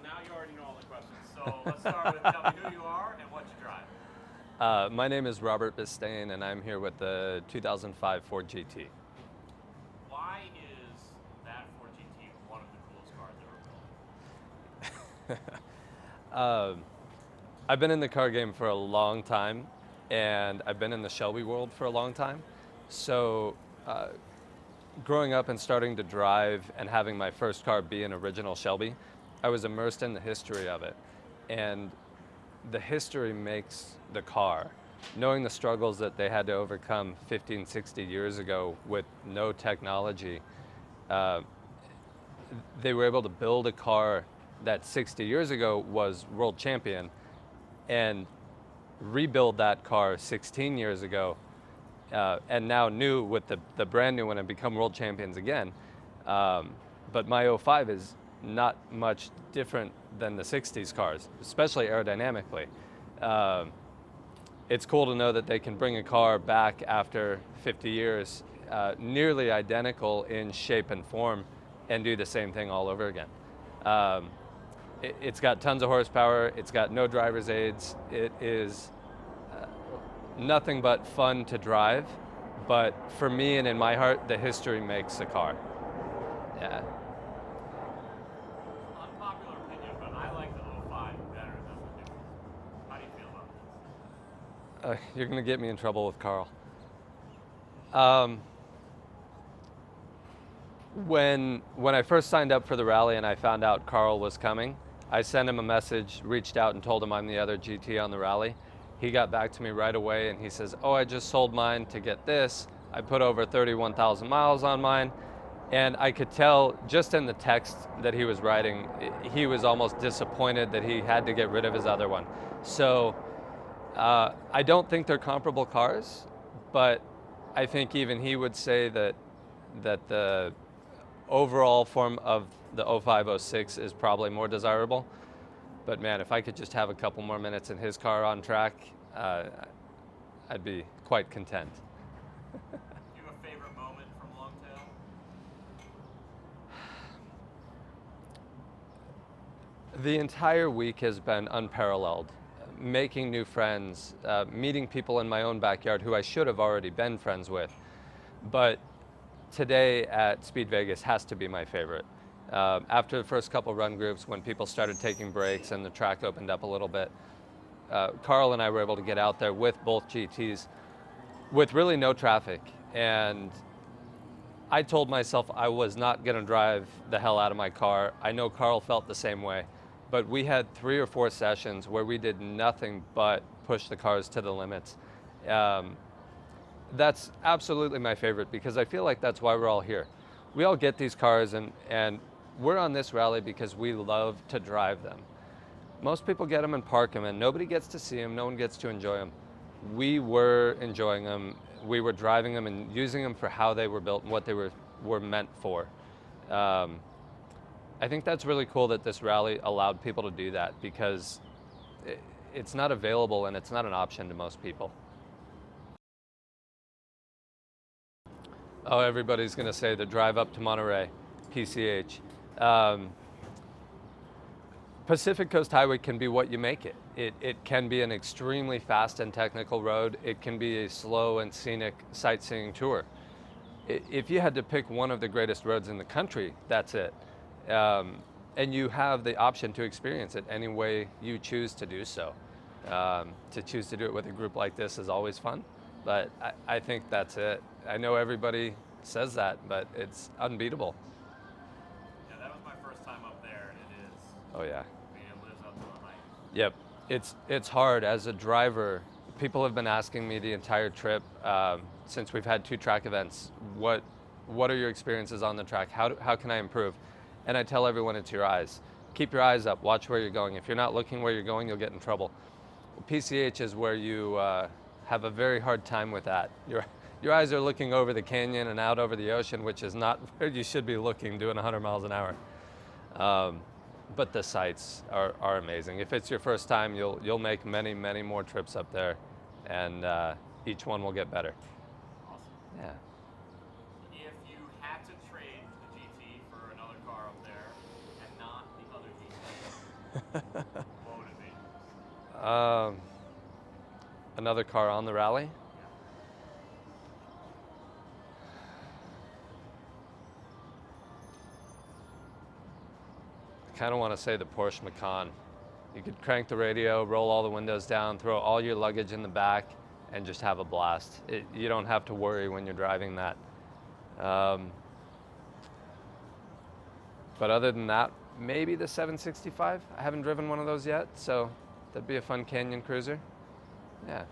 now you already know all the questions. So let's start with tell me who you are and what you drive. My name is Robert Bistagne, and I'm here with the 2005 Ford GT. Why is that Ford GT one of the coolest cars ever built? I've been in the car game for a long time, and I've been in the Shelby world for a long time. So growing up and starting to drive and having my first car be an original Shelby, I was immersed in the history of it. And the history makes the car. Knowing the struggles that they had to overcome 15, 60 years ago with no technology, they were able to build a car that 60 years ago was world champion and rebuild that car 16 years ago and now new with the brand new one and become world champions again. But my 05 is not much different than the 60s cars, especially aerodynamically. It's cool to know that they can bring a car back after 50 years, nearly identical in shape and form, and do the same thing all over again. It's got tons of horsepower, it's got no driver's aids, it is nothing but fun to drive, but for me and in my heart, the history makes the car. Yeah. Unpopular opinion, but I like the 05 better than the new one. How do you feel about this? You're gonna get me in trouble with Carl. When I first signed up for the rally and I found out Carl was coming, I sent him a message, reached out and told him I'm the other GT on the rally. He got back to me right away and he says, oh, I just sold mine to get this. I put over 31,000 miles on mine. And I could tell just in the text that he was writing, he was almost disappointed that he had to get rid of his other one. So I don't think they're comparable cars, but I think even he would say that the overall form of the 0506 is probably more desirable. But man, if I could just have a couple more minutes in his car on track, I'd be quite content. Do you have a favorite moment from LongTail? The entire week has been unparalleled. Making new friends, meeting people in my own backyard who I should have already been friends with. But today at Speed Vegas has to be my favorite. After the first couple run groups, when people started taking breaks and the track opened up a little bit, Carl and I were able to get out there with both GTs with really no traffic. And I told myself I was not going to drive the hell out of my car. I know Carl felt the same way. But we had 3 or 4 sessions where we did nothing but push the cars to the limits. That's absolutely my favorite because I feel like that's why we're all here. We all get these cars and we're on this rally because we love to drive them. Most people get them and park them and nobody gets to see them, no one gets to enjoy them. We were enjoying them, we were driving them and using them for how they were built and what they were meant for. I think that's really cool that this rally allowed people to do that because it's not available and it's not an option to most people. Oh, everybody's gonna say the drive up to Monterey, PCH. Pacific Coast Highway can be what you make it. It can be an extremely fast and technical road. It can be a slow and scenic sightseeing tour. If you had to pick one of the greatest roads in the country, that's it. And you have the option to experience it any way you choose to do so. To choose to do it with a group like this is always fun, but I think that's it. I know everybody says that, but it's unbeatable. Yeah, that was my first time up there, and it is. Oh yeah. It lives up to the hype. Yep, it's hard as a driver. People have been asking me the entire trip since we've had 2 track events. What are your experiences on the track? How can I improve? And I tell everyone it's your eyes. Keep your eyes up, watch where you're going. If you're not looking where you're going, you'll get in trouble. PCH is where you have a very hard time with that. Your eyes are looking over the canyon and out over the ocean, which is not where you should be looking doing 100 miles an hour. But the sights are amazing. If it's your first time, you'll make many, many more trips up there, and each one will get better. Awesome. Yeah. If you had to trade the GT for another car up there and not the other GT, What would it be? Another car on the rally. Yeah. I kind of want to say the Porsche Macan. You could crank the radio, roll all the windows down, throw all your luggage in the back, and just have a blast. You don't have to worry when you're driving that. But other than that, maybe the 765. I haven't driven one of those yet, so that'd be a fun canyon cruiser. Yeah.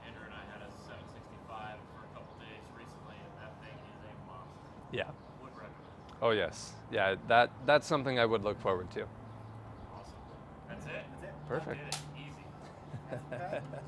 Andrew and I had a 765 for a couple days recently, and that thing is a monster. Yeah. Would recommend. Oh yes. Yeah, that's something I would look forward to. Awesome. That's it. That's it. Perfect. Did it. Easy.